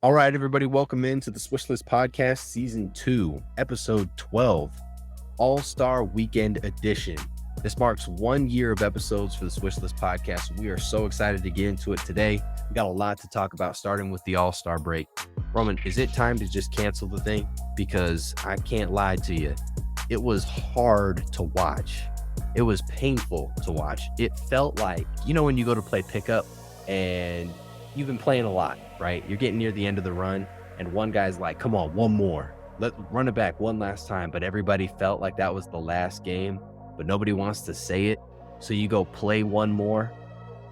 All right, everybody, welcome into the Swishlist Podcast, Season 2, Episode 12, All-Star Weekend Edition. This marks 1 year of episodes for the Swishlist Podcast. We are so excited to get into it today. We got a lot to talk about, starting with the All-Star break. Roman, is it time to just cancel the thing? Because I can't lie to you. It was hard to watch. It was painful to watch. It felt like, when you go to play pickup and you've been playing a lot, right? You're getting near the end of the run and one guy's like, come on, one more. Let's run it back one last time. But everybody felt like that was the last game, but nobody wants to say it. So you go play one more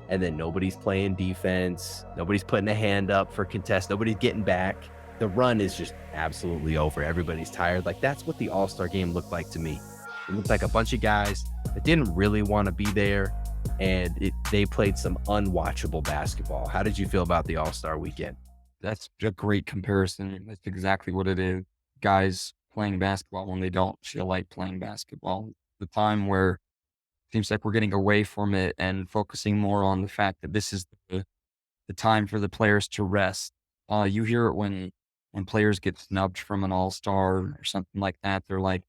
and then nobody's playing defense. Nobody's putting a hand up for contest. Nobody's getting back. The run is just absolutely over. Everybody's tired. Like, that's what the All-Star game looked like to me. It looked like a bunch of guys that didn't really want to be there, and they played some unwatchable basketball. How did you feel about the All-Star weekend? That's a great comparison. That's exactly what it is. Guys playing basketball when they don't feel like playing basketball. The time where it seems like we're getting away from it and focusing more on the fact that this is the time for the players to rest. You hear it when players get snubbed from an all-star or something like that. They're like,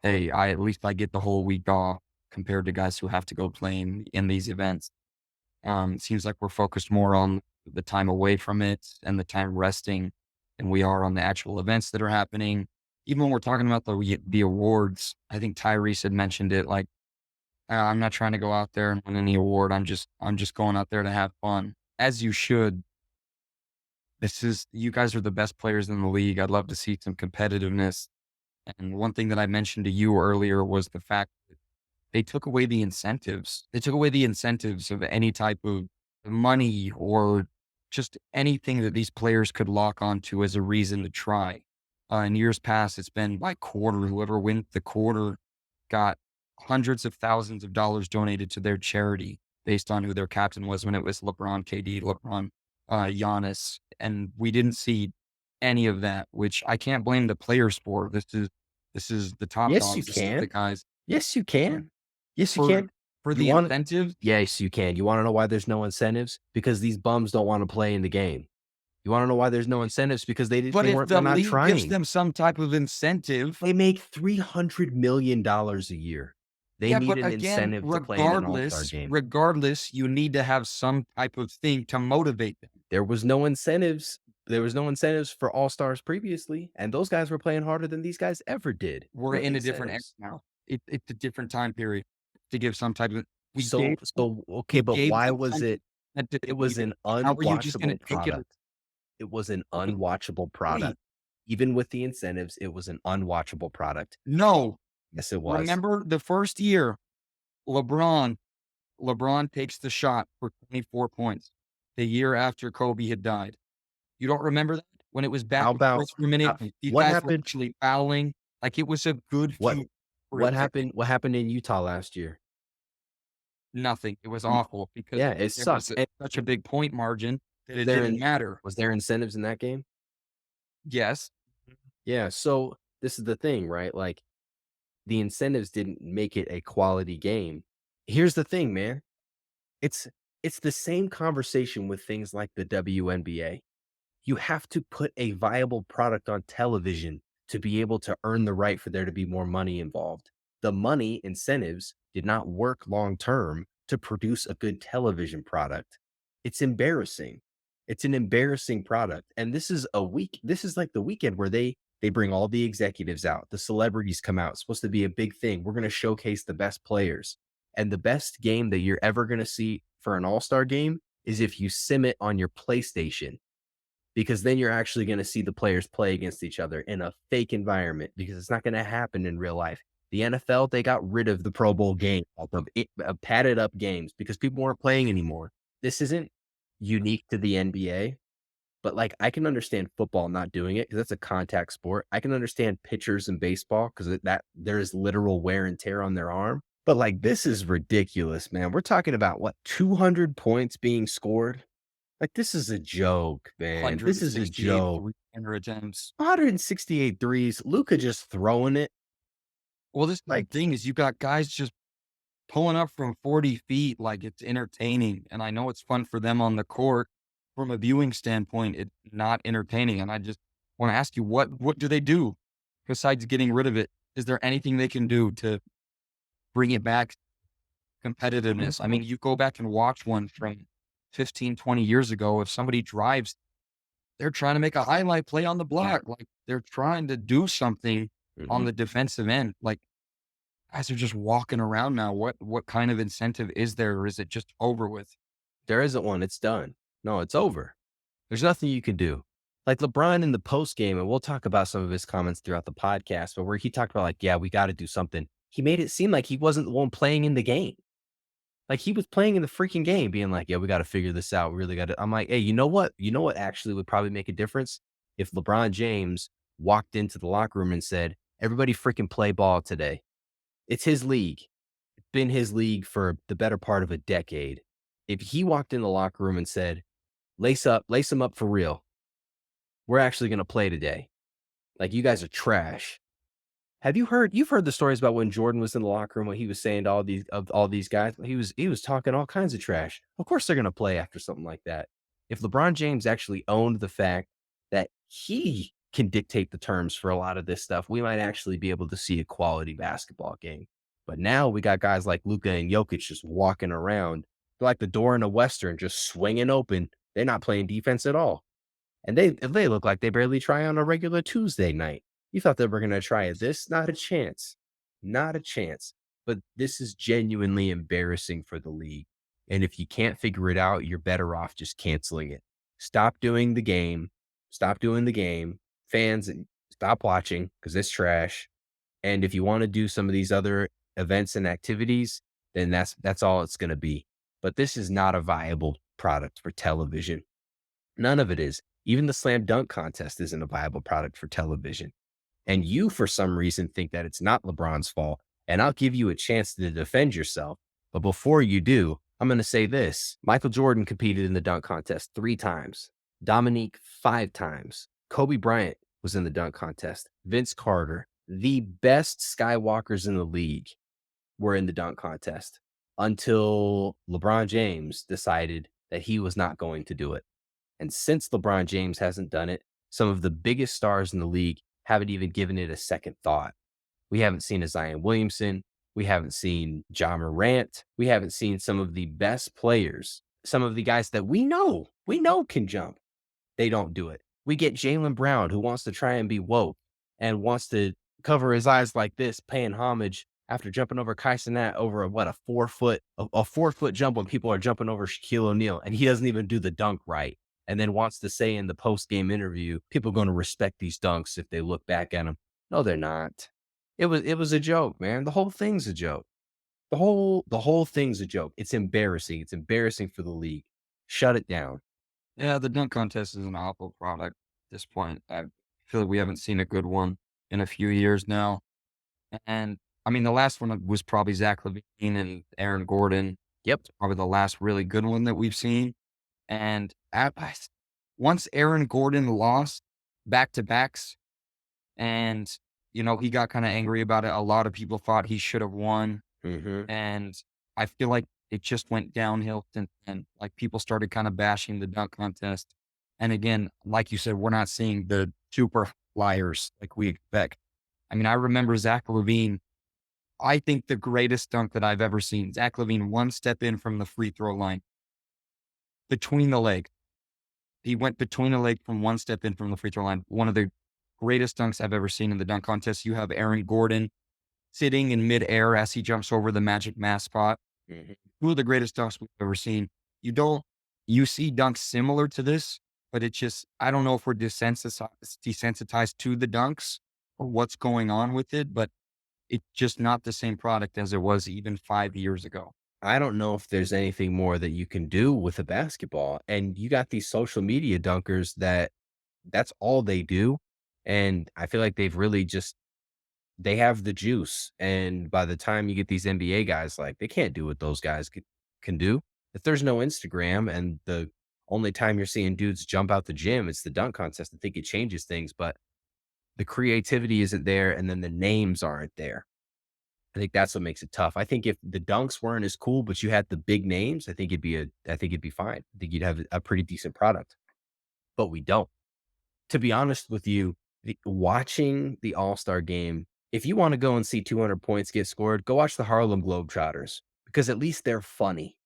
hey, at least I get the whole week off compared to guys who have to go play in these events. It seems like we're focused more on the time away from it and the time resting than we are on the actual events that are happening. Even when we're talking about the awards, I think Tyrese had mentioned it. Like, I'm not trying to go out there and win any award. I'm just going out there to have fun, as you should. You guys are the best players in the league. I'd love to see some competitiveness. And one thing that I mentioned to you earlier was the fact that they took away the incentives. They took away the incentives of any type of money or just anything that these players could lock onto as a reason to try. In years past, it's been by quarter. Whoever wins the quarter got hundreds of thousands of dollars donated to their charity based on who their captain was when it was LeBron, KD, Giannis. And we didn't see any of that, which I can't blame the players for. This is the top Yes, you dogs. This is the can. guys Yes, you can. Yes, you for can. for You the want incentives. Yes, you can. You want to know why there's no incentives? Because these bums don't want to play in the game. You want to know why there's no incentives? Because But if they're the not league gives trying. them some type of incentive, They make $300 million a year. They yeah, need but an again, incentive to play in an all-star game. regardless, you need to have some type of thing to motivate them. There was no incentives. There was no incentives for all-stars previously, and those guys were playing harder than these guys ever did. We're What in a different era incentives? now. It's a different time period to give some type of. We So gave okay, we but gave why them was some it incentive it to was keep it. an How are you just going unwatchable to take it product. It was an away? unwatchable Wait, product. Even with the incentives, it was an unwatchable product. no. Yes, it was. Remember the first year, LeBron LeBron takes the shot for 24 points the year after Kobe had died. You don't remember that? When it was back How and about forth for a minute, these what guys were happened? actually fouling. Like, it was a good What few for a second. What happened in Utah last year? Nothing. It was Y awful because Yeah, it there was sucked. And such a big point margin that it there didn't in matter. was there incentives in that game? Yes. Yeah, so this is the thing, right? Like, the incentives didn't make it a quality game. Here's the thing, man. It's it's the same conversation with things like the WNBA. You have to put a viable product on television to be able to earn the right for there to be more money involved. The money incentives did not work long term to produce a good television product. It's embarrassing. It's an embarrassing product. And this is like the weekend where they bring all the executives out, the celebrities come out. It's supposed to be a big thing. We're going to showcase the best players. And the best game that you're ever going to see for an all-star game is if you sim it on your PlayStation, because then you're actually going to see the players play against each other in a fake environment, because it's not going to happen in real life. The NFL, they got rid of the Pro Bowl game of padded up games because people weren't playing anymore. This isn't unique to the NBA, but like, I can understand football not doing it because that's a contact sport. I can understand pitchers in baseball because that there is literal wear and tear on their arm. But like, this is ridiculous, man. We're talking about what, 200 points being scored? Like, this is a joke, man. This is a 168 joke. three-pointer attempts. 168 threes, Luka just throwing it. Well, this is the Like, thing is you got guys just pulling up from 40 feet like it's entertaining. And I know it's fun for them on the court, from a viewing standpoint, it's not entertaining. And I just want to ask you, what do they do besides getting rid of it? Is there anything they can do to bring it back competitiveness? I mean, you go back and watch one from 15, 20 years ago. If somebody drives, they're trying to make a highlight play on the block. Like they're trying to do something on Mhm. the defensive end. Like guys are just walking around now. What kind of incentive is there? Or is it just over with? There isn't one, it's done. No, it's over. There's nothing you can do. Like LeBron in the post game, and we'll talk about some of his comments throughout the podcast, but where he talked about like, yeah, we got to do something. He made it seem like he wasn't the one playing in the game. Like he was playing in the freaking game, being like, yeah, we got to figure this out. We really got to. I'm like, hey, you know what? You know what actually would probably make a difference if LeBron James walked into the locker room and said, everybody freaking play ball today. It's his league. It's been his league for the better part of a decade. If he walked in the locker room and said, lace them up for real. We're actually going to play today. Like you guys are trash. You've heard the stories about when Jordan was in the locker room, what he was saying to all these guys. He was talking all kinds of trash. Of course they're gonna play after something like that. If LeBron James actually owned the fact that he can dictate the terms for a lot of this stuff, we might actually be able to see a quality basketball game. But now we got guys like Luka and Jokic just walking around. They're like the door in a Western, just swinging open. They're not playing defense at all. And they look like they barely try on a regular Tuesday night. You thought they were gonna try this? Not a chance. Not a chance. But this is genuinely embarrassing for the league. And if you can't figure it out, you're better off just canceling it. Stop doing the game. Stop doing the game. Fans, stop watching because it's trash. And if you want to do some of these other events and activities, then that's all it's gonna be. But this is not a viable product for television. None of it is. Even the slam dunk contest isn't a viable product for television. And you, for some reason, think that it's not LeBron's fault. And I'll give you a chance to defend yourself. But before you do, I'm going to say this. Michael Jordan competed in the dunk contest 3 times, Dominique 5 times. Kobe Bryant was in the dunk contest. Vince Carter, the best skywalkers in the league, were in the dunk contest until LeBron James decided that he was not going to do it. And since LeBron James hasn't done it, some of the biggest stars in the league haven't even given it a second thought. We haven't seen a Zion Williamson. We haven't seen John Morant. We haven't seen some of the best players, some of the guys that we know can jump. They don't do it. We get Jaylen Brown, who wants to try and be woke and wants to cover his eyes like this, paying homage after jumping over Kai Cenat over a 4 foot jump when people are jumping over Shaquille O'Neal, and he doesn't even do the dunk right. And then wants to say in the post game interview, people are going to respect these dunks if they look back at them. No, they're not. It was a joke, man. The whole thing's a joke. The whole thing's a joke. It's embarrassing. It's embarrassing for the league. Shut it down. Yeah, the dunk contest is an awful product at this point. I feel like we haven't seen a good one in a few years now. And I mean, the last one was probably Zach Levine and Aaron Gordon. Yep. It's probably the last really good one that we've seen. And once Aaron Gordon lost back to backs and, he got kind of angry about it, a lot of people thought he should have won. Hmm. And I feel like it just went downhill since then. Like people started kind of bashing the dunk contest. And again, like you said, we're not seeing the super flyers like we expect. I mean, I remember Zach Levine. I think the greatest dunk that I've ever seen. Zach Levine, one step in from the free throw line, between the legs. He went between the leg from one step in from the free throw line. One of the greatest dunks I've ever seen in the dunk contest. You have Aaron Gordon sitting in midair as he jumps over the magic mask spot. Hmm. Two of the greatest dunks we've ever seen. You see dunks similar to this, but I don't know if we're desensitized to the dunks or what's going on with it, but it's just not the same product as it was even 5 years ago. I don't know if there's anything more that you can do with a basketball. And you got these social media dunkers that's all they do. And I feel like they have the juice. And by the time you get these NBA guys, like they can't do what those guys can do. If there's no Instagram and the only time you're seeing dudes jump out the gym, it's the dunk contest. I think it changes things, but the creativity isn't there. And then the names aren't there. I think that's what makes it tough. I think if the dunks weren't as cool, but you had the big names, I think it'd be fine. I think you'd have a pretty decent product, but we don't. To be honest with you, watching the All-Star game, if you wanna go and see 200 points get scored, go watch the Harlem Globetrotters because at least they're funny.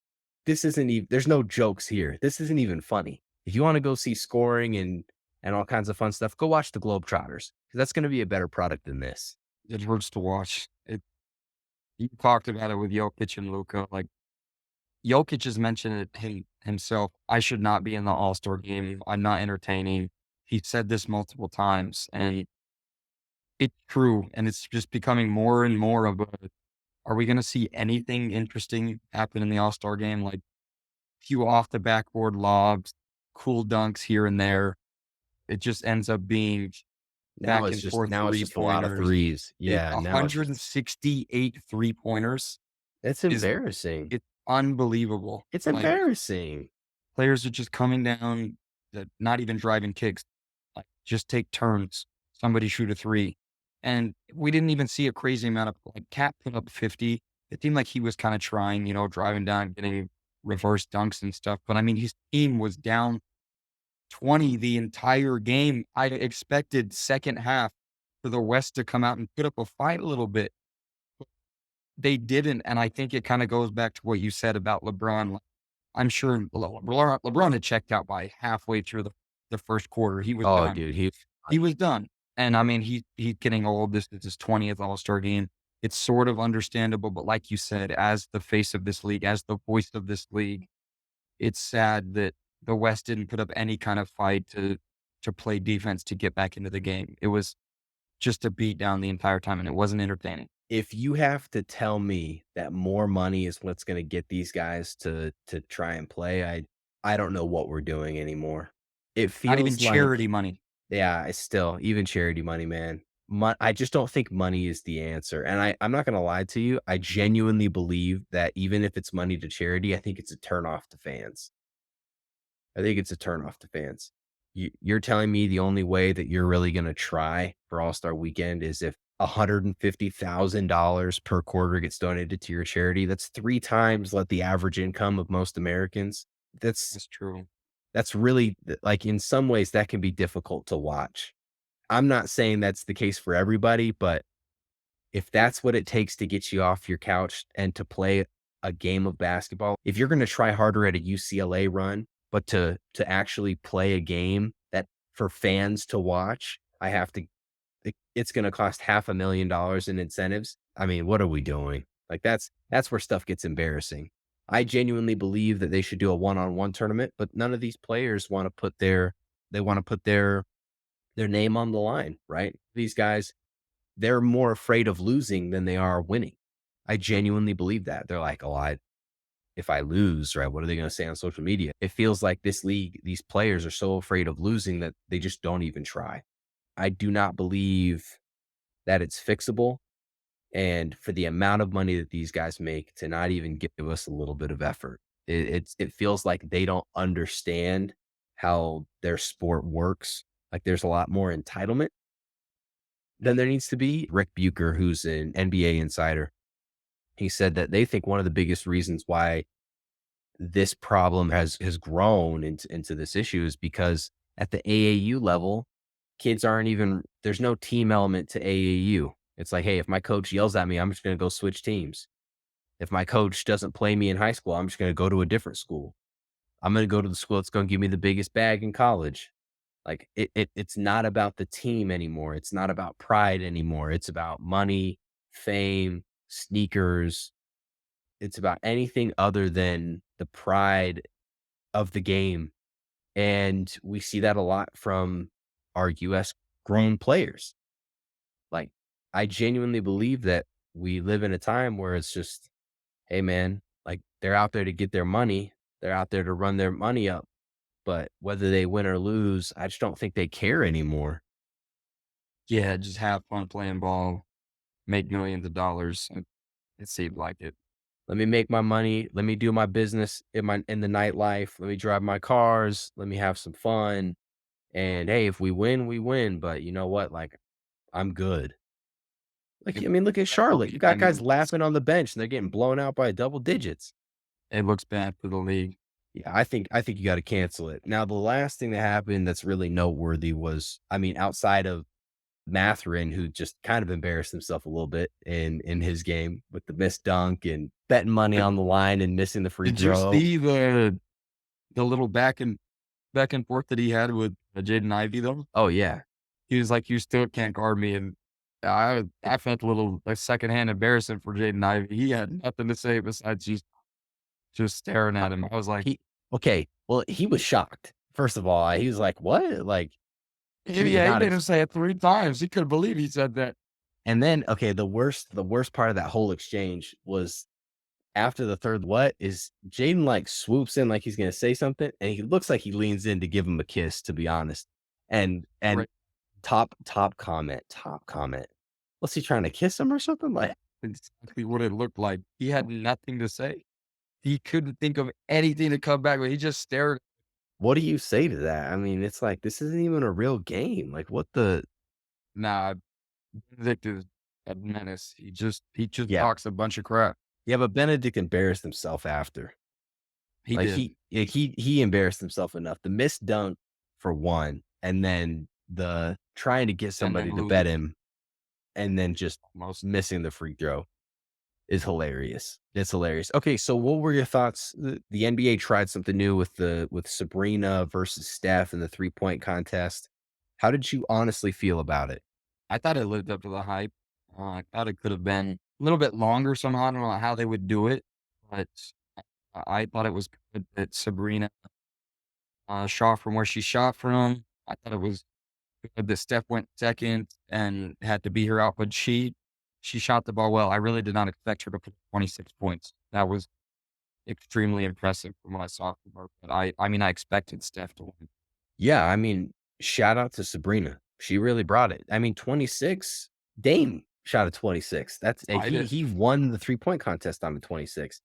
This isn't even there's no jokes here. This isn't even funny. If you wanna go see scoring and all kinds of fun stuff, go watch the Globetrotters because that's gonna be a better product than this. It hurts to watch. You talked about it with Jokic and Luka. Like Jokic has mentioned it himself. I should not be in the All Star game. I'm not entertaining. He said this multiple times, and it's true. And it's just becoming more and more of a. Are we going to see anything interesting happen in the All Star game? Like few off the backboard lobs, cool dunks here and there. It just ends up being back and forth Now it's three just a lot of pointers. threes. Yeah, now it's just 168 3-pointers it's is embarrassing. it's unbelievable. It's Like embarrassing. players are just coming down, not even driving kicks, like just take turns. Somebody shoot a three, and we didn't even see a crazy amount of like Cat put up 50. It seemed like he was kind of trying, driving down, getting reverse dunks and stuff. But I mean, his team was down 20 the entire game. I expected second half for the West to come out and put up a fight a little bit. They didn't, and I think it kinda goes back to what you said about LeBron. Like, I'm sure LeBron had checked out by halfway through the first quarter. He was Oh, done. dude, He was done, and I mean, he's getting old. This is his 20th All-Star game. It's sort of understandable, but like you said, as the face of this league, as the voice of this league, it's sad that the West didn't put up any kind of fight to play defense to get back into the game. It was just a beat down the entire time, and it wasn't entertaining. if you have to tell me that more money is what's gonna get these guys to try and play, I don't know what we're doing anymore. It Not even feels like charity money. yeah, it's still even charity money, man. I just don't think money is the answer, and I'm not gonna lie to you, I genuinely believe that even if it's money to charity, I think it's a turn off to fans. I think it's a turnoff to fans. You're telling me the only way that you're really gonna try for All-Star Weekend is if $150,000 per quarter gets donated to your charity. That's 3 times what the average income of most Americans. That's That's true. that's really like, in some ways, that can be difficult to watch. I'm not saying that's the case for everybody, but if that's what it takes to get you off your couch and to play a game of basketball, if you're gonna try harder at a UCLA run, but to actually play a game that for fans to watch, it's gonna cost $500,000 in incentives. I mean, what are we doing? Like, that's where stuff gets embarrassing. I genuinely believe that they should do a one-on-one tournament, but none of these players wanna put their name on the line, right? These guys, they're more afraid of losing than they are winning. I genuinely believe that. They're like, "Oh, I if I lose, right, what are they gonna say on social media?" It feels like this league, these players are so afraid of losing that they just don't even try. I do not believe that it's fixable, and for the amount of money that these guys make to not even give us a little bit of effort, it feels like they don't understand how their sport works. Like, there's a lot more entitlement than there needs to be. Rick Bucher, who's an NBA insider, he said that they think one of the biggest reasons why this problem has grown into this issue is because at the AAU level, kids aren't even there's no team element to AAU. It's like, hey, if my coach yells at me, I'm just going to go switch teams. If my coach doesn't play me in high school, I'm just going to go to a different school. I'm going to go to the school that's going to give me the biggest bag in college. Like it's not about the team anymore. It's not about pride anymore. It's about money, fame, sneakers. It's about anything other than the pride of the game. And we see that a lot from our US grown players. Like, I genuinely believe that we live in a time where it's just, hey, man, like they're out there to get their money. They're out there to run their money up. But whether they win or lose, I just don't think they care anymore. Yeah, just have fun playing ball, make millions of dollars. It seemed like it. Let me make my money. Let me do my business in the nightlife. Let me drive my cars. Let me have some fun. And hey, if we win, we win. But you know what? Like, I'm good. Like, It I mean, look at Charlotte. You got and guys laughing on the bench and they're getting blown out by double digits. it looks bad for the league. Yeah, I think you gotta cancel it. Now, the last thing that happened that's really noteworthy was, I mean, outside of Matherin, who just kind of embarrassed himself a little bit in his game with the missed dunk and betting money But on the line and missing the free did you throw. see the little back and forth that he had with Jaden Ivey though? Oh, yeah. He was like, "You still can't guard me," and I felt a little, like, secondhand embarrassing for Jaden Ivey. He had nothing to say besides just staring at him. I was like, He Okay, well, he was shocked. First of all, he was like, "What?" Like, he did yeah, he not made him say it 3 times. He couldn't believe he said that. and then, okay, the worst part of that whole exchange was after the third what is Jaden, like, swoops in like he's gonna say something, and he looks like he leans in to give him a kiss, to be honest. And Right. top comment. Was he trying to kiss him or something? Like, Exactly what it looked like. He had nothing to say. He couldn't think of anything to come back with. He just stared. what do you say to that? I mean, it's like, this isn't even a real game. Like, what the Nah, Benedict is a menace. He just Yeah. talks a bunch of crap. Yeah, but Benedict embarrassed himself after. He Like, did. he embarrassed himself enough. The missed dunk for one, and then the trying to get And then somebody to bet lose him, and then just almost. missing the free throw is hilarious. It's hilarious. Okay, so what were your thoughts? The NBA tried something new with Sabrina versus Steph in the 3-point contest. How did you honestly feel about it? I thought it lived up to the hype. I thought it could have been a little bit longer somehow. I don't know how they would do it, but I thought it was good that Sabrina shot from where she shot from. I thought it was good that Steph went second and had to beat her out, but she shot the ball well. I really did not expect her to put 26 points. That was extremely impressive from what I saw from her. But I mean, I expected Steph to win. Yeah, I mean, shout out to Sabrina. She really brought it. I mean, 26, Dame shot a 26. That's I did. he won the 3-point contest on the 26.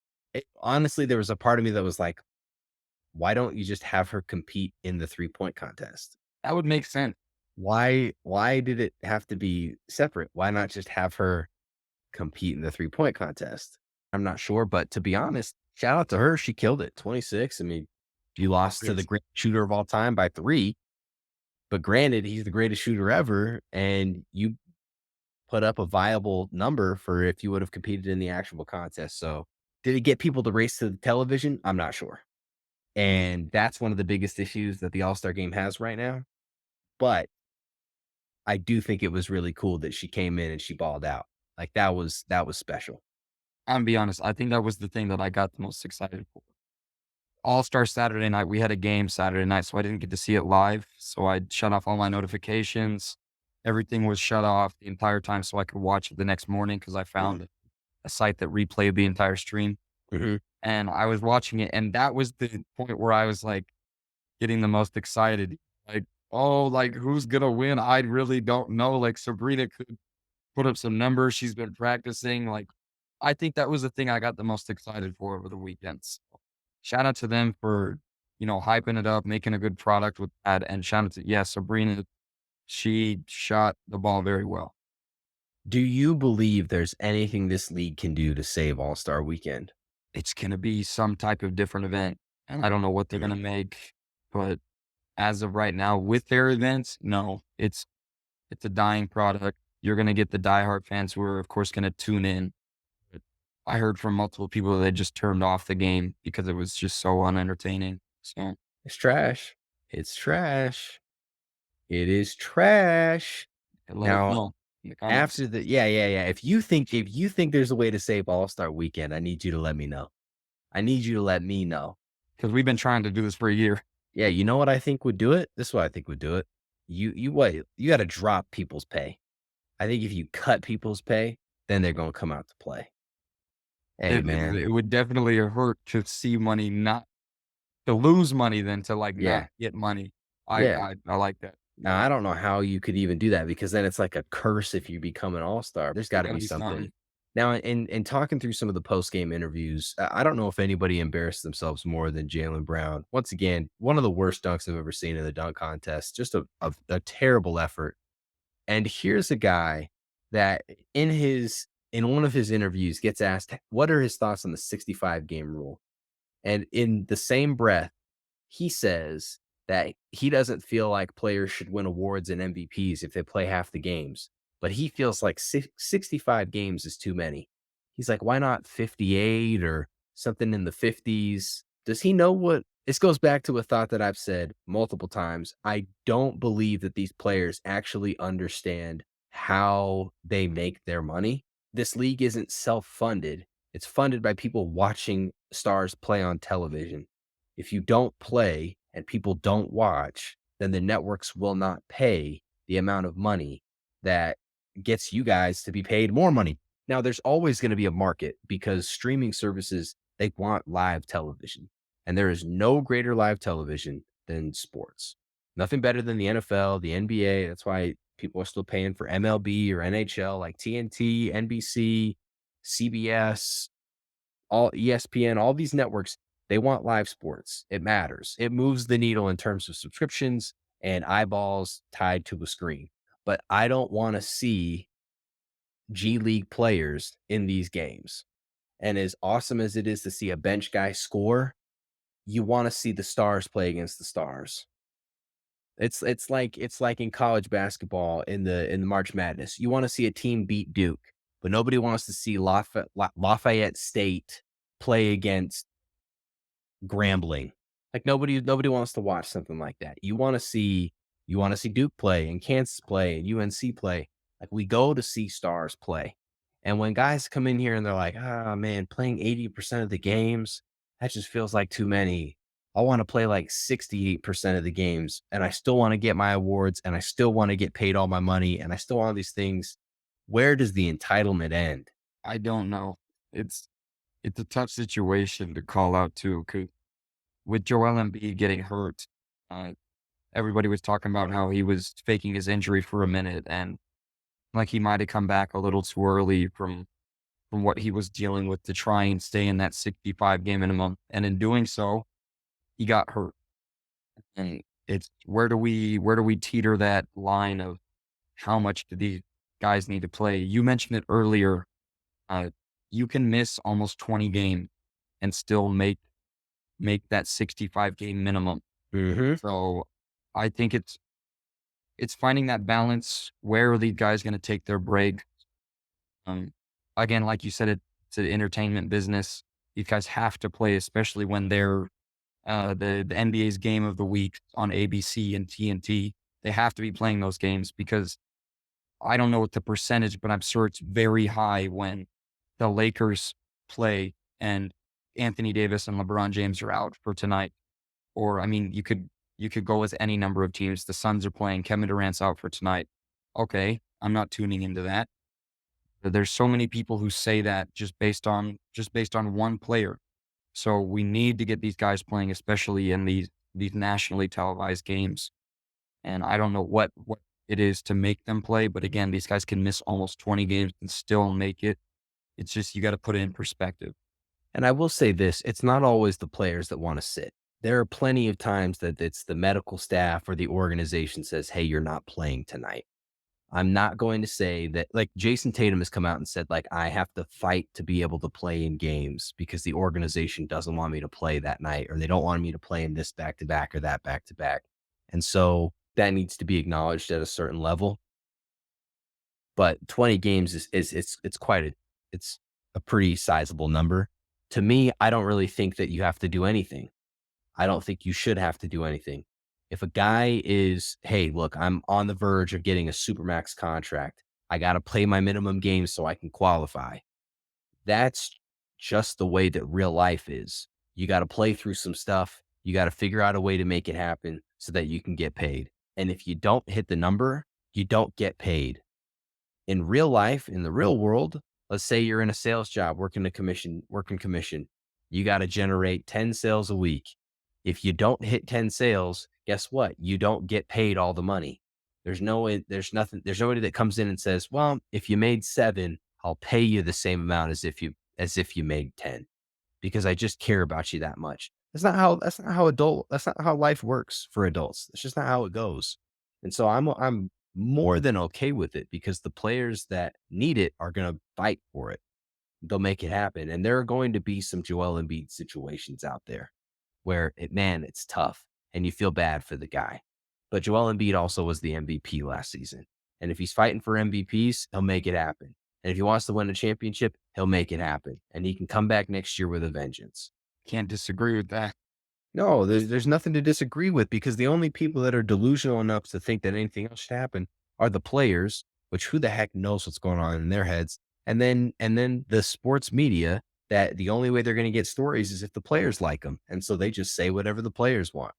Honestly, there was a part of me that was like, why don't you just have her compete in the 3-point contest? That would make sense. Why did it have to be separate? Why not just have her compete in the 3-point contest? I'm not sure, but to be honest, shout out to her. She killed it. 26. I mean, you lost to the greatest shooter of all time by 3, but granted, he's the greatest shooter ever, and you put up a viable number for if you would have competed in the actual contest. So, did it get people to race to the television? I'm not sure. And that's one of the biggest issues that the All-Star game has right now. But I do think it was really cool that she came in and she balled out. Like, that was special. I'm gonna be honest. I think that was the thing that I got the most excited for. All-Star Saturday night, we had a game Saturday night, so I didn't get to see it live. So I shut off all my notifications. Everything was shut off the entire time so I could watch it the next morning because I found a site that replayed the entire stream. Mhm. And I was watching it, and that was the point where I was like getting the most excited. Like, oh, like who's gonna win? I really don't know. Like Sabrina could put up some numbers. She's been practicing. Like, I think that was the thing I got the most excited for over the weekends. Shout out to them for, hyping it up, making a good product with that. And shout out to, yeah, Sabrina, she shot the ball very well. Do you believe there's anything this league can do to save All-Star Weekend? It's going to be some type of different event. And I don't know what they're going to make, but as of right now, with their events, no, it's a dying product. You're going to get the diehard fans who are, of course, going to tune in. But I heard from multiple people that they just turned off the game because it was just so unentertaining. So It's trash. It's trash. It is trash. let us Now, know in the comments after the yeah. If you think there's a way to save All-Star Weekend, I need you to let me know. I need you to let me know. because we've been trying to do this for a year. Yeah, you know what I think would do it? This is what I think would do it. You wait, you gotta drop people's pay. I think if you cut people's pay, then they're gonna come out to play. Hey, It, it, man. it would definitely hurt to see money not to lose money than to like not Yeah. get money. I Yeah. I, I like that. Now, I don't know how you could even do that because then it's like a curse if you become an all-star. There's There's gotta gotta be be something. something. Now, in talking through some of the post-game interviews, I don't know if anybody embarrassed themselves more than Jaylen Brown. Once again, one of the worst dunks I've ever seen in the dunk contest. Just a terrible effort. And here's a guy that in one of his interviews gets asked what are his thoughts on the 65 game rule. And in the same breath, he says that he doesn't feel like players should win awards and MVPs if they play half the games, but he feels like 65 games is too many. He's like, why not 58 or something in the 50s? Does he know what this goes back to a thought that I've said multiple times. I don't believe that these players actually understand how they make their money. This league isn't self funded, it's funded by people watching stars play on television. If you don't play and people don't watch, then the networks will not pay the amount of money that gets you guys to be paid more money. Now, there's always going to be a market because streaming services, they want live television. And there is no greater live television than sports. Nothing better than the NFL, the NBA. That's why people are still paying for MLB or NHL, like TNT, NBC, CBS, all ESPN, all these networks, they want live sports. It matters. It moves the needle in terms of subscriptions and eyeballs tied to a screen. But I don't want to see G League players in these games. And as awesome as it is to see a bench guy score, you want to see the stars play against the stars. It's like in college basketball in the March Madness. You want to see a team beat Duke, but nobody wants to see Lafayette State play against Grambling. Like nobody wants to watch something like that. You want to see Duke play and Kansas play and UNC play. Like we go to see stars play. And when guys come in here and they're like, "Ah, man, playing 80% of the games, that just feels like too many. I want to play like 68% of the games and I still want to get my awards and I still want to get paid all my money and I still want all these things." Where does the entitlement end? I don't know. It's it's a tough situation to call out too, because with Joel Embiid getting hurt, uh, everybody was talking about how he was faking his injury for a minute and like he might have come back a little too early from what he was dealing with to try and stay in that 65 game minimum. And in doing so, he got hurt. And it's where do we teeter that line of how much do these guys need to play? You mentioned it earlier. Uh, you can miss almost 20 games and still make that 65 game minimum. Mhm. So I think it's finding that balance. Where are these guys going to take their break? Um, Again, like you said, it's an entertainment business. These guys have to play, especially when they're the NBA's game of the week on ABC and TNT. They have to be playing those games because I don't know what the percentage, but I'm sure it's very high when the Lakers play and Anthony Davis and LeBron James are out for tonight. Or I mean, you could go with any number of teams. The Suns are playing, Kevin Durant's out for tonight. Okay, I'm not tuning into that. But there's so many people who say that just based on one player. So we need to get these guys playing, especially in these nationally televised games. And I don't know what it is to make them play, but again, these guys can miss almost 20 games and still make it. It's just you got to put it in perspective. And I will say this, it's not always the players that want to sit. There are plenty of times that it's the medical staff or the organization says, "Hey, you're not playing tonight." I'm not going to say that like Jason Tatum has come out and said, like, I have to fight to be able to play in games because the organization doesn't want me to play that night, or they don't want me to play in this back to back or that back to back. And so that needs to be acknowledged at a certain level. But 20 games is it's a pretty sizable number. To me, I don't really think that you have to do anything. I don't think you should have to do anything. If a guy is, "Hey, look, I'm on the verge of getting a supermax contract. I got to play my minimum games so I can qualify." That's just the way that real life is. You got to play through some stuff. You got to figure out a way to make it happen so that you can get paid. And if you don't hit the number, you don't get paid. In real life, in the real world, let's say you're in a sales job working commission. You got to generate 10 sales a week. If you don't hit 10 sales, guess what? You don't get paid all the money. There's nobody that comes in and says, "Well, if you made 7, I'll pay you the same amount as if you made 10 because I just care about you that much." That's not how life works for adults. It's just not how it goes. And so I'm more than okay with it because the players that need it are going to fight for it. They'll make it happen. And there are going to be some Joel Embiid situations out there where man, it's tough and you feel bad for the guy. But Joel Embiid also was the MVP last season. And if he's fighting for MVPs, he'll make it happen. And if he wants to win a championship, he'll make it happen. And he can come back next year with a vengeance. Can't disagree with that. No, there's nothing to disagree with because the only people that are delusional enough to think that anything else should happen are the players, which who the heck knows what's going on in their heads. And then the sports media that the only way they're going to get stories is if the players like them. And so they just say whatever the players want.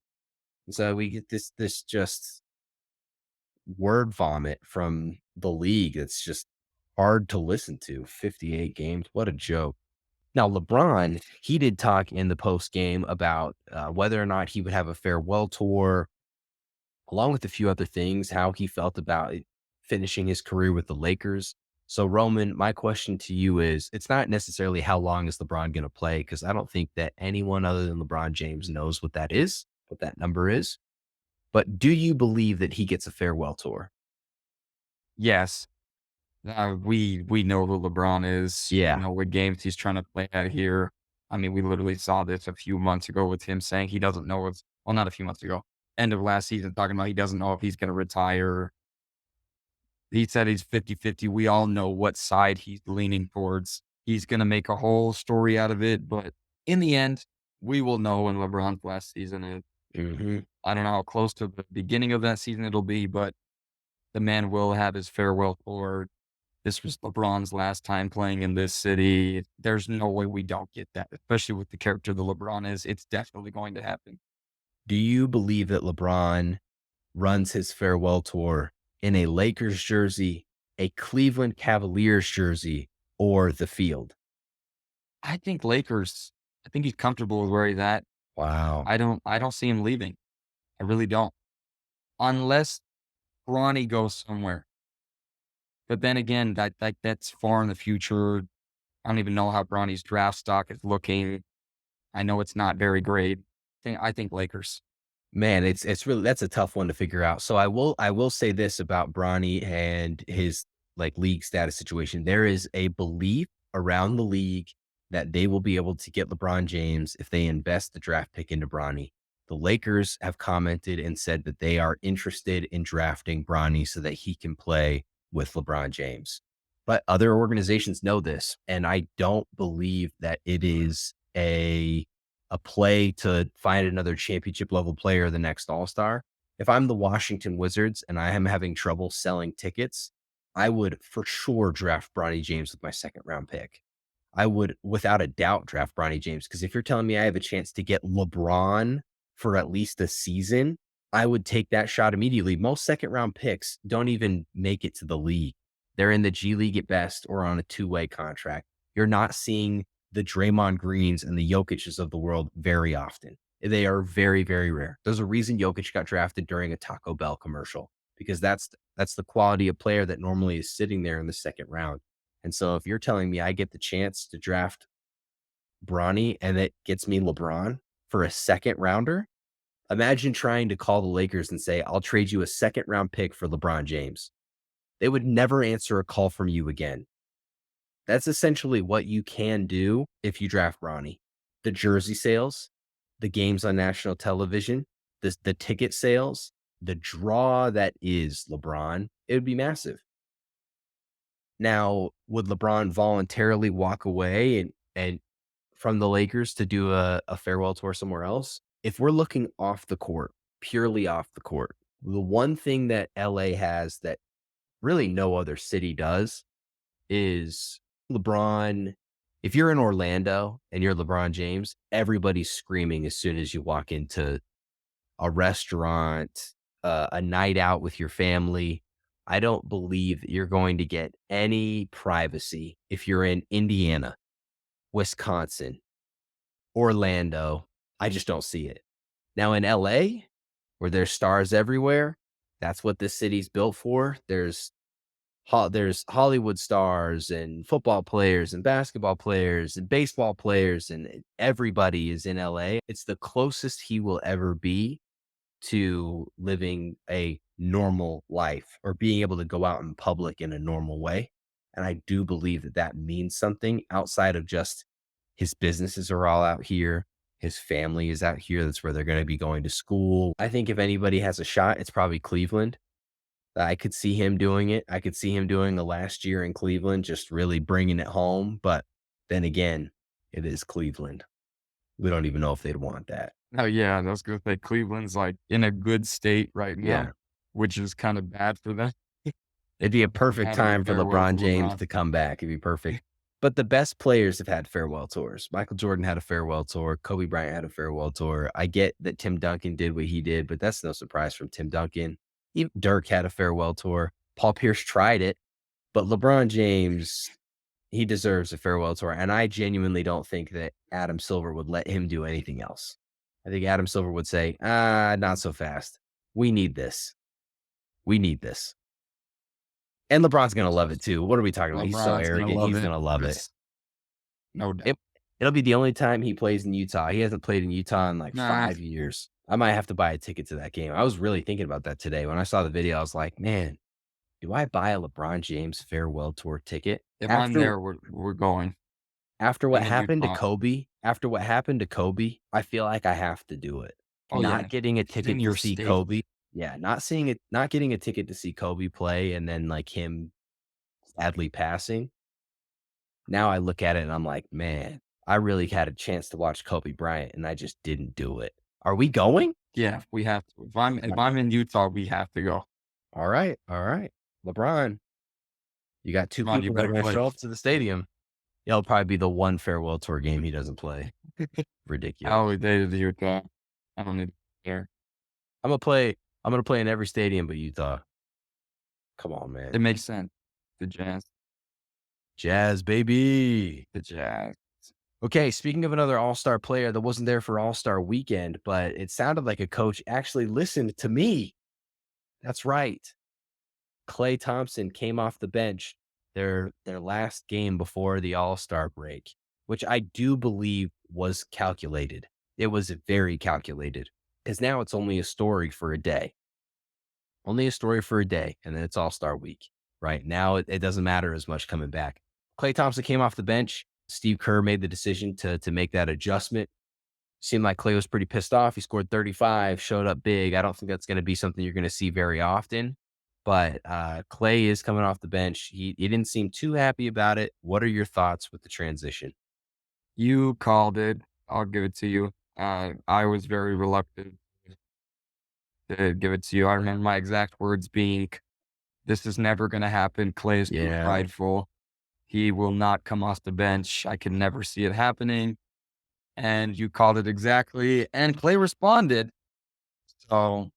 And so we get this just word vomit from the league. It's just hard to listen to. 58 games. What a joke. Now, LeBron, he did talk in the post game about whether or not he would have a farewell tour, along with a few other things, how he felt about finishing his career with the Lakers. So, Roman, my question to you is it's not necessarily how long is LeBron going to play, because I don't think that anyone other than LeBron James knows what that is, what that number is. But do you believe that he gets a farewell tour? Yes, we know who LeBron is. We Yeah. know what games he's trying to play at here. I mean, we literally saw this a few months ago with him saying he doesn't know what's well, not a few months ago, end of last season, talking about he doesn't know if he's going to retire. He said he's 50-50. We all know what side he's leaning towards. He's going to make a whole story out of it, but in the end, we will know when LeBron's last season is. Hmm. I don't know how close to the beginning of that season it'll be, but the man will have his farewell tour. This was LeBron's last time playing in this city. There's no way we don't get that, especially with the character that LeBron is. It's definitely going to happen. Do you believe that LeBron runs his farewell tour in a Lakers jersey, a Cleveland Cavaliers jersey, or the field? I think Lakers, I think he's comfortable with where he's at. Wow. I don't see him leaving. I really don't. Unless Bronny goes somewhere. But then again, that's far in the future. I don't even know how Bronny's draft stock is looking. I know it's not very great. I think Lakers. Man, it's really that's a tough one to figure out. So I will say this about Bronny and his like league status situation. There is a belief around the league that they will be able to get LeBron James if they invest the draft pick into Bronny. The Lakers have commented and said that they are interested in drafting Bronny so that he can play with LeBron James. But other organizations know this, and I don't believe that it is a play to find another championship level player, the next all-star. If I'm the Washington Wizards and I am having trouble selling tickets, I would for sure draft Bronny James with my second round pick. I would without a doubt draft Bronny James because if you're telling me I have a chance to get LeBron for at least a season, I would take that shot immediately. Most second round picks don't even make it to the league. They're in the G League at best or on a two-way contract. You're not seeing the Draymond Greens and the Jokic's of the world very often. They are very, very rare. There's a reason Jokic got drafted during a Taco Bell commercial because that's the quality of player that normally is sitting there in the second round. And so if you're telling me I get the chance to draft Bronny and it gets me LeBron for a second rounder, imagine trying to call the Lakers and say, I'll trade you a second round pick for LeBron James. They would never answer a call from you again. That's essentially what you can do if you draft Bronny. The jersey sales, the games on national television, the ticket sales, the draw that is LeBron, it would be massive. Now, would LeBron voluntarily walk away and from the Lakers to do a farewell tour somewhere else? If we're looking off the court, purely off the court, the one thing that LA has that really no other city does is LeBron. If you're in Orlando and you're LeBron James, everybody's screaming as soon as you walk into a restaurant, a night out with your family. I don't believe that you're going to get any privacy if you're in Indiana, Wisconsin, Orlando. I just don't see it. Now in LA, where there's stars everywhere, that's what this city's built for. There's Hollywood stars and football players and basketball players and baseball players, and everybody is in LA. It's the closest he will ever be to living a normal life or being able to go out in public in a normal way. And I do believe that that means something outside of just his businesses are all out here. His family is out here. That's where they're going to be going to school. I think if anybody has a shot, it's probably Cleveland. I could see him doing it. I could see him doing the last year in Cleveland, just really bringing it home. But then again, it is Cleveland. We don't even know if they'd want that. Oh, yeah, I was gonna say Cleveland's, like, in a good state right now, Yeah. which is kinda bad for them. It'd be a perfect Having a time for farewell to LeBron James LeBron. to come back. It'd be perfect. But the best players have had farewell tours. Michael Jordan had a farewell tour. Kobe Bryant had a farewell tour. I get that Tim Duncan did what he did, but that's no surprise from Tim Duncan. Even Dirk had a farewell tour. Paul Pierce tried it, but LeBron James, he deserves a farewell tour. And I genuinely don't think that Adam Silver would let him do anything else. I think Adam Silver would say, not so fast. We need this. We need this. And LeBron's gonna love it too. What are we talking about? He's so LeBron's gonna arrogant. love He's it. gonna love it. There's no doubt. It it'll be the only time he plays in Utah. He hasn't played in Utah in like Nah, 5 years. I might have to buy a ticket to that game. I was really thinking about that today. When I saw the video, I was like, "Man, do I buy a LeBron James farewell tour ticket?" if I'm After there, we're going. after what I'm in happened to Utah. Kobe I feel like I have to do it. Oh, Not yeah. getting a It's in ticket to your see state. Kobe. Yeah, not getting a ticket to see Kobe play and then, like, him sadly passing. Now I look at it and I'm like, "Man, I really had a chance to watch Kobe Bryant and I just didn't do it." Are we going? Yeah, we have to. If I'm in Utah, we have to go. All right, all right. LeBron, you got 2 Come on, you people that are better gonna play. show up to the stadium. It'll probably be the one farewell tour game he doesn't play. Ridiculous. How we dated Utah. I don't need to care. I'm gonna play in every stadium but Utah. Come on, It man. makes sense. The Jazz. Jazz, baby. The Jazz. Okay, speaking of another all-star player that wasn't there for All-Star Weekend, but it sounded like a coach actually listened to me. That's right. Klay Thompson came off the bench their last game before the All-Star break, which I do believe was calculated. It was very calculated because now it's only a story for a day. Only a story for a day, and then it's All-Star week. Right now, it doesn't matter as much coming back. Klay Thompson came off the bench. Steve Kerr made the decision to make that adjustment. Seemed like Klay was pretty pissed off. He scored 35, showed up big. I don't think that's going to be something you're going to see very often. But Klay is coming off the bench. He didn't seem too happy about it. What are your thoughts with the transition? You called it. I'll give it to you. I was very reluctant to give it to you. I remember my exact words being, "This is never going to happen. Clay is too Yeah. prideful. He will not come off the bench. I can never see it happening." And you called it exactly. And Clay responded. So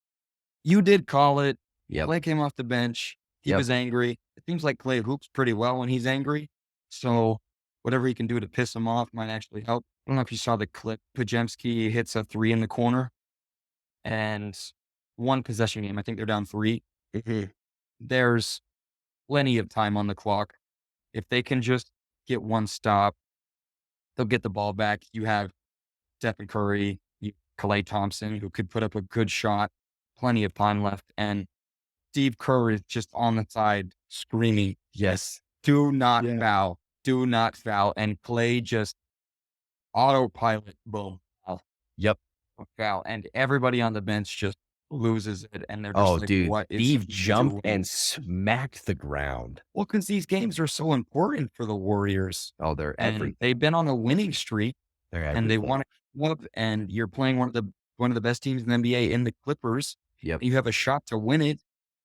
you did call it. Yep. Clay came off the bench. He Yep. was angry. It seems like Clay hoops pretty well when he's angry. So whatever he can do to piss him off might actually help. I don't know if you saw the clip. Pajemski hits a three in the corner and one possession game. I think they're down 3. Mhm. There's plenty of time on the clock. If they can just get one stop, they'll get the ball back. You have Stephen Curry, Klay Thompson, who could put up a good shot, plenty of time left. And Steve Kerr is just on the side screaming, Yes. "Do not Yeah. foul. Do not foul." And Klay just autopilot, boom, foul, Yep. foul. And everybody on the bench just loses it. And they're just Oh, like, dude. what is Steve he jumped doing? and smacked the ground. Well, because these games are so important for the Warriors. Oh, they're And they've been on a winning streak they're and they everything. want to come up and you're playing one of the best teams in the NBA in the Clippers. Yep. You have a shot to win it.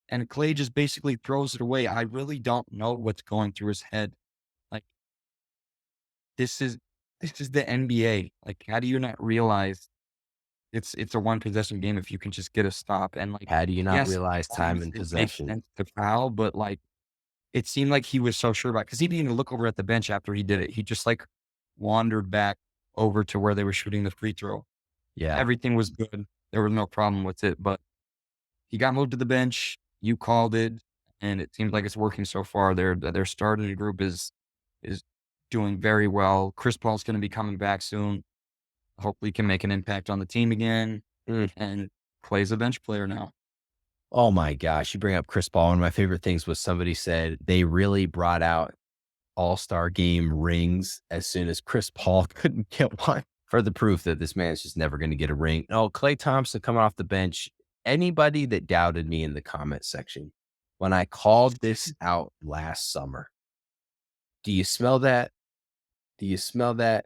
And Klay just basically throws it away. I really don't know what's going through his head. Like, this is the NBA. Like, how do you not realize it's a one possession game if you can just get a stop? And like, How do you not yes, realize time sometimes and it makes possession? sense to foul, but like, it seemed like he was so sure about because he didn't even look over at the bench after he did it. He just like wandered back over to where they were shooting the free throw. Yeah. Everything was good. There was no problem with it, but he got moved to the bench. You called it, and it seems like it's working so far. Their starting group is doing very well. Chris Paul's going to be coming back soon. Hopefully, can make an impact on the team again, Mm. and plays a bench player now. Oh my gosh, you bring up Chris Paul. One of my favorite things was somebody said they really brought out all-star game rings as soon as Chris Paul couldn't get one. For the proof that this man's just never going to get a ring. No, Klay Thompson coming off the bench. Anybody that doubted me in the comment section when I called this out last summer, do you smell that? Do you smell that?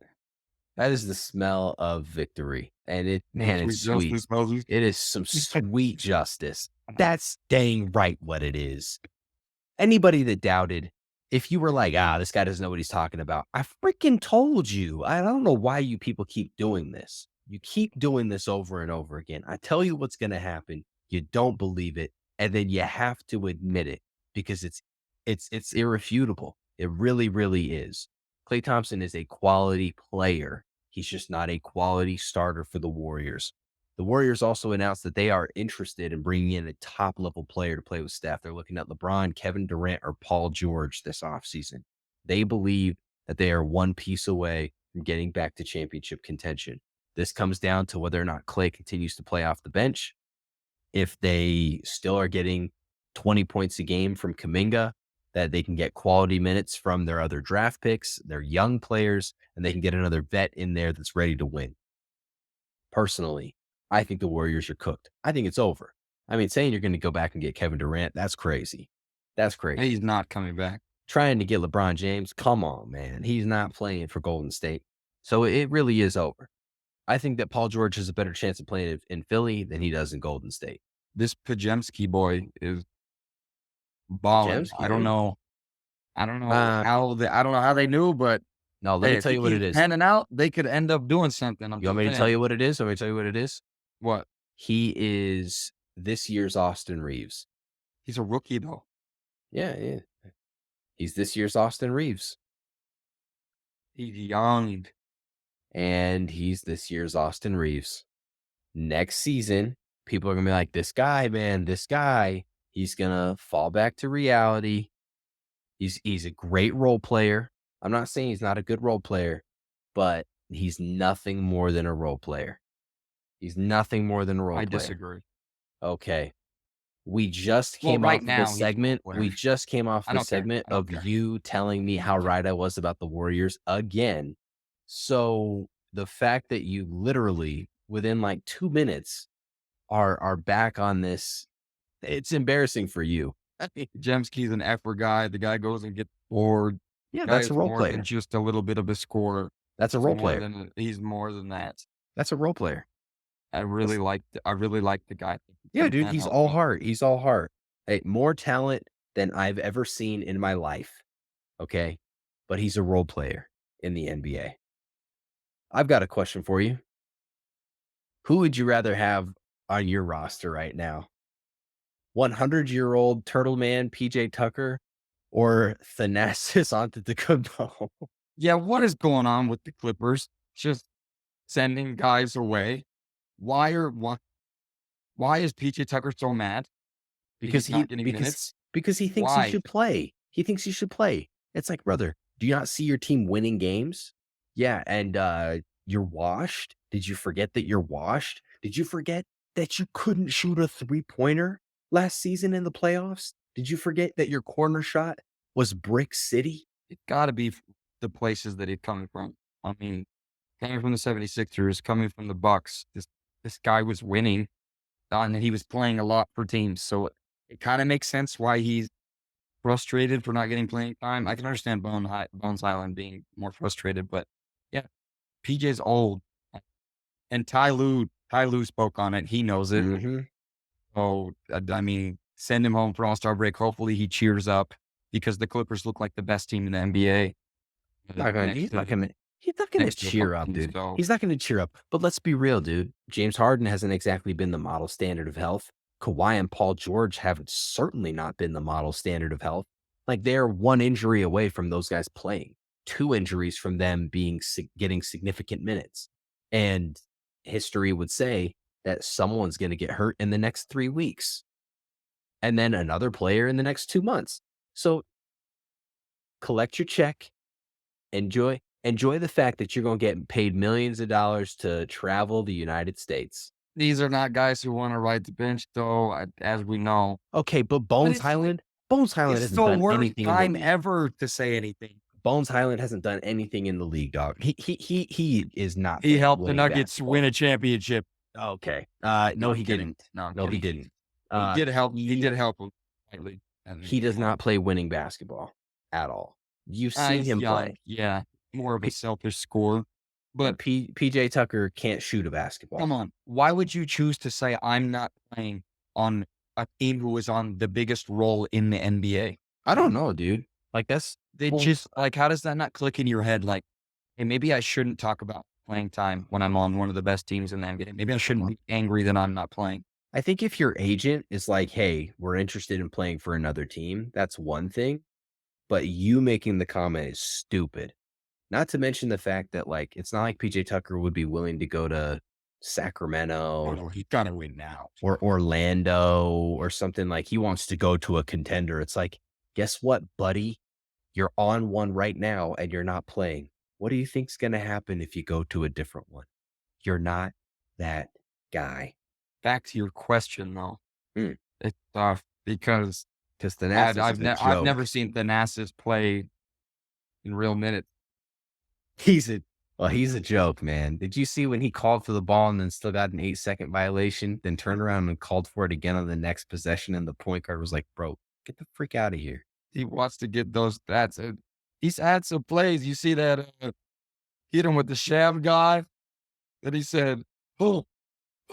That is the smell of victory. And man, it's Sweet sweet. justice, Moses. It is some sweet justice. That's dang right what it is. Anybody that doubted, if you were like, this guy doesn't know what he's talking about, I freaking told you. I don't know why you people keep doing this. You keep doing this over and over again. I tell you what's going to happen. You don't believe it. And then you have to admit it because it's irrefutable. It really, really is. Klay Thompson is a quality player. He's just not a quality starter for the Warriors. The Warriors also announced that they are interested in bringing in a top-level player to play with Steph. They're looking at LeBron, Kevin Durant, or Paul George this offseason. They believe that they are one piece away from getting back to championship contention. This comes down to whether or not Klay continues to play off the bench. If they still are getting 20 points a game from Kuminga, that they can get quality minutes from their other draft picks, their young players, and they can get another vet in there that's ready to win. Personally, I think the Warriors are cooked. I think it's over. I mean, saying you're going to go back and get Kevin Durant, that's crazy. That's crazy. He's not coming back. Trying to get LeBron James, come on, man. He's not playing for Golden State. So it really is over. I think that Paul George has a better chance of playing in Philly than he does in Golden State. This Pajemski boy is balling. Pajemski, I don't dude. know. I don't know how they knew, but No, let me if tell he you what it keeps is. panning out, they could end up doing something. You want me to tell you what it is? Want me to tell you what it is? What? He is this year's Austin Reeves. He's a rookie though. Yeah. He's this year's Austin Reeves. He's young. And he's this year's Austin Reeves. Next season, people are going to be like, this guy, man, he's going to fall back to reality. He's a great role player. I'm not saying he's not a good role player, but he's nothing more than a role player. He's nothing more than a role player. I disagree. Okay. We just came right off now, this he's a segment. role player. We just came off I the don't care. segment I don't of care. you telling me how right I was about the Warriors again. So the fact that you literally within like 2 minutes are back on this, it's embarrassing for you. Jemski's an effort guy. The guy goes and gets bored. Yeah, Guy that's is a role more player. than just a little bit of a scorer. That's a He's role more player. he's more than that. That's a role player. I really like the guy. Yeah, dude, That he's helped all me. heart. He's all heart. Hey, more talent than I've ever seen in my life. Okay. But he's a role player in the NBA. I've got a question for you. Who would you rather have on your roster right now? 100-year-old turtle man PJ Tucker or Thanasis Antetokounmpo? Yeah, what is going on with the Clippers? Just sending guys away. Why is PJ Tucker so mad? Because He's not getting minutes. he thinks he Why? should play. He thinks he should play. It's like, brother, do you not see your team winning games? Yeah, and you're washed. Did you forget that you're washed? Did you forget that you couldn't shoot a three-pointer last season in the playoffs? Did you forget that your corner shot was Brick City? It's got to be the places that he's coming from. I mean, coming from the 76ers, coming from the Bucks, this guy was winning, and he was playing a lot for teams. So it kind of makes sense why he's frustrated for not getting playing time. I can understand Bones Island being more frustrated, but yeah, PJ's old, and Ty Lue spoke on it. He knows it. Mm-hmm. So I mean, send him home for All-Star break. Hopefully, he cheers up because the Clippers look like the best team in the NBA. He's not gonna cheer up, dude. He's not gonna cheer up. But let's be real, dude. James Harden hasn't exactly been the model standard of health. Kawhi and Paul George haven't certainly not been the model standard of health. Like they're one injury away from those guys playing, 2 injuries from them getting significant minutes. And history would say that someone's going to get hurt in the next 3 weeks and then another player in the next 2 months. So collect your check, enjoy the fact that you're going to get paid millions of dollars to travel the United States. These are not guys who wanna ride the bench, though, as we know. Okay, but But it's like Bones Highland it's hasn't the done worst anything in the time league. ever to say anything. Bones Highland hasn't done anything in the league, dog. He is not He playing helped the winning Nuggets win basketball. a championship. Okay. No, No, I'm he kidding. didn't. No, I'm No, he kidding. didn't. He did help he He did help him slightly. I mean, he does come on. not play winning basketball at all. You've seen He's him young. play. Yeah, more of a P selfish scorer. But PJ Tucker can't shoot a basketball. come on, why would you choose to say I'm not playing on a team who is on the biggest role in the NBA? I don't know, dude. Like that's They well, just like, how does that not click in your head? Like, hey, maybe I shouldn't talk about playing time when I'm on one of the best teams in the NBA. Maybe I shouldn't be angry that I'm not playing. I think if your agent is like, "Hey, we're interested in playing for another team," that's one thing, but you making the comment is stupid. Not to mention the fact that, like, it's not like PJ Tucker would be willing to go to Oh Sacramento no, he's gotta win now. or Orlando or something. Like, he wants to go to a contender. It's like, guess what, buddy? You're on one right now and you're not playing. What do you think's gonna happen if you go to a different one? You're not that guy. Back to your question though. Mm, It's tough because 'cause Thanasis is a I've never joke. seen Thanasis play in real minutes. He's a he's a joke, man. Did you see when he called for the ball and then still got an 8-second violation, then turned around and called for it again on the next possession, and the point guard was like, "Bro, get the freak out of here." He wants to get those stats. And he's had some plays. You see that hit him with the sham guy that he said, "Oh,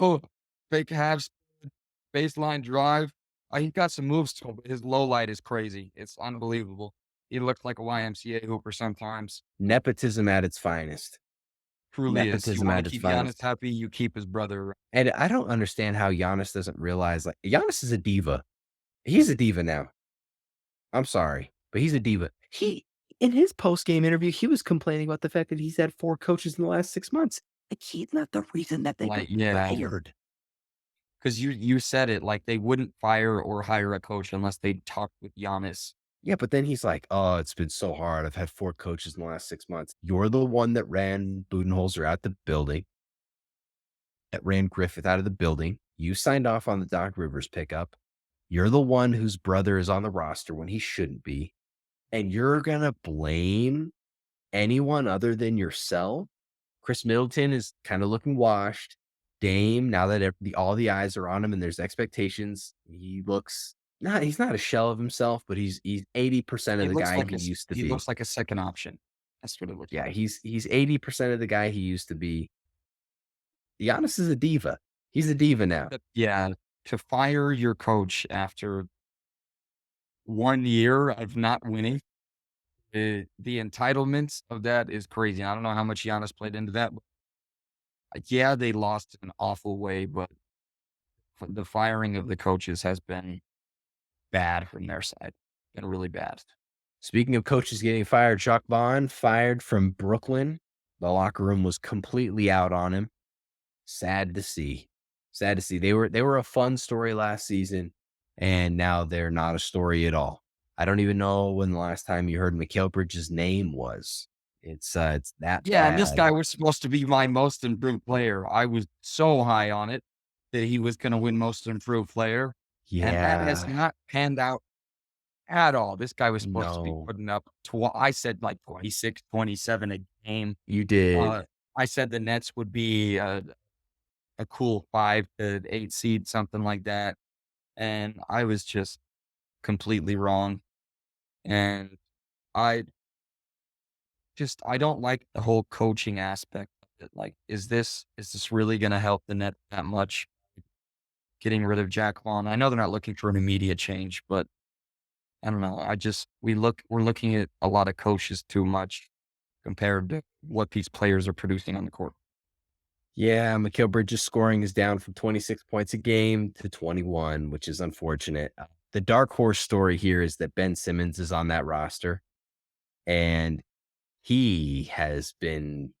oh, fake half baseline drive." He got some moves to him, but his low light is crazy. It's unbelievable. He looks like a YMCA hooper sometimes. Nepotism at its finest. Truly is. You Nepotism want to at its keep Giannis finest. happy, you keep his brother around. And I don't understand how Giannis doesn't realize, like, Giannis is a diva. He's a diva now. I'm sorry, but he's a diva. He in his post-game interview, he was complaining about the fact that he's had 4 coaches in the last 6 months. Like, he's not the reason that they got Like, yeah, fired. because you said it, like, they wouldn't fire or hire a coach unless they talked with Giannis. Yeah, but then he's like, "Oh, it's been so hard. I've had 4 coaches in the last 6 months." You're the one that ran Budenholzer out the building, that ran Griffith out of the building. You signed off on the Doc Rivers pickup. You're the one whose brother is on the roster when he shouldn't be, and you're gonna blame anyone other than yourself? Chris Middleton is kinda looking washed. Dame, now that all the eyes are on him and there's expectations, he looks he's not a shell of himself, but he's 80% of He the looks guy like he used to he be. looks like a second option. That's what it looks Yeah, like. he's 80% of the guy he used to be. Giannis is a diva. He's a diva now. But yeah, to fire your coach after 1 year of not winning, the entitlements of that is crazy. I don't know how much Giannis played into that, but, yeah, they lost in an awful way, but the firing of the coaches has been bad from their side, been really bad. Speaking of coaches getting fired, Jacques Vaughn fired from Brooklyn. The locker room was completely out on him. Sad to see. Sad to see. They were a fun story last season, and now they're not a story at all. I don't even know when the last time you heard Mikal Bridges' name was. It's that Yeah, and this bad. guy was supposed to be my most improved player. I was so high on it that he was gonna win most improved player, and that has Yeah. not panned out at all. This guy was supposed to be No, putting up I said, like, 26, 27 a game. you did. Uh, I said the Nets would be a cool 5 to 8 seed, something like that, and I was just completely wrong, and I I don't like the whole coaching aspect of it. Like, is this really gonna help the Nets that much, getting rid of Jack Vaughn? I know they're not looking for an immediate change, but I don't know. We're looking at a lot of coaches too much compared to what these players are producing on the court. Yeah, Mikal Bridges' scoring is down from 26 points a game to 21, which is unfortunate. The dark horse story here is that Ben Simmons is on that roster, and he has been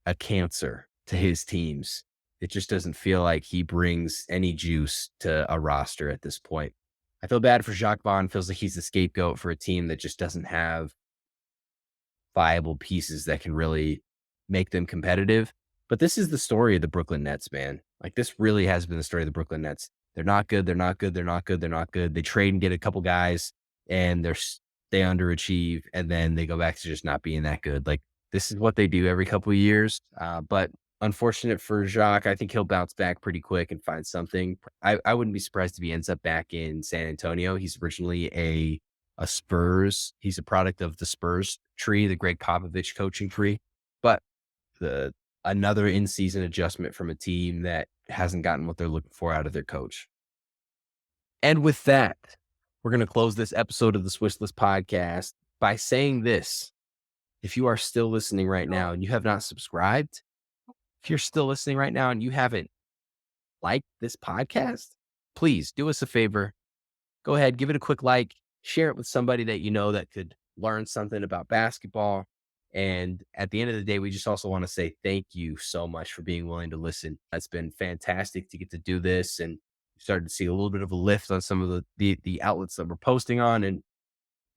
a cancer to his teams. It just doesn't feel like he brings any juice to a roster at this point. I feel bad for Jacques Vaughn. Feels like he's the scapegoat for a team that just doesn't have viable pieces that can really make them competitive. But this is the story of the Brooklyn Nets, man. Like, this really has been the story of the Brooklyn Nets. They're not good. They're not good. They're not good. They're not good. They trade and get a couple guys, and they underachieve, and then they go back to just not being that good. Like, this is what they do every couple of years. But unfortunate for Jacques, I think he'll bounce back pretty quick and find something. I wouldn't be surprised if he ends up back in San Antonio. He's originally a Spurs. He's a product of the Spurs tree, the Greg Popovich coaching tree. But the another in-season adjustment from a team that hasn't gotten what they're looking for out of their coach. And with that, we're going to close this episode of the Swishlist Podcast by saying this. If you are still listening right now and you have not subscribed, if you're still listening right now and you haven't liked this podcast, please do us a favor. Go ahead, give it a quick like, share it with somebody that you know that could learn something about basketball. And at the end of the day, we just also want to say thank you so much for being willing to listen. It's been fantastic to get to do this, and started to see a little bit of a lift on some of the outlets that we're posting on. And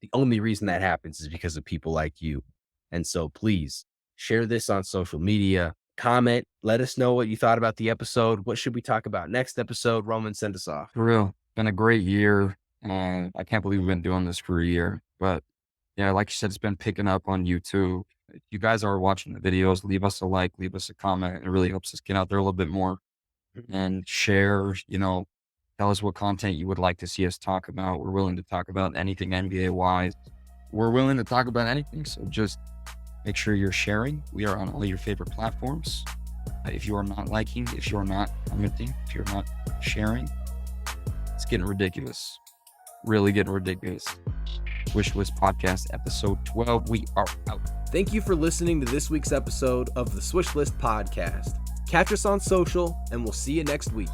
the only reason that happens is because of people like you. And so please share this on social media, comment, let us know what you thought about the episode. What should we talk about next episode? Roman, send us off. For real, been a great year. I can't believe we've been doing this for a year, but yeah, like you said, it's been picking up on YouTube. If you guys are watching the videos, leave us a like, leave us a comment. It really helps us get out there a little bit more and share, tell us what content you would like to see us talk about. We're willing to talk about anything NBA wise. We're willing to talk about anything. So just make sure you're sharing. We are on all your favorite platforms. If you are not liking, if you're not commenting, if you're not sharing, it's getting ridiculous. Really getting ridiculous. Swishlist Podcast, episode 12. We are out. Thank you for listening to this week's episode of the Swishlist Podcast. Catch us on social, and we'll see you next week.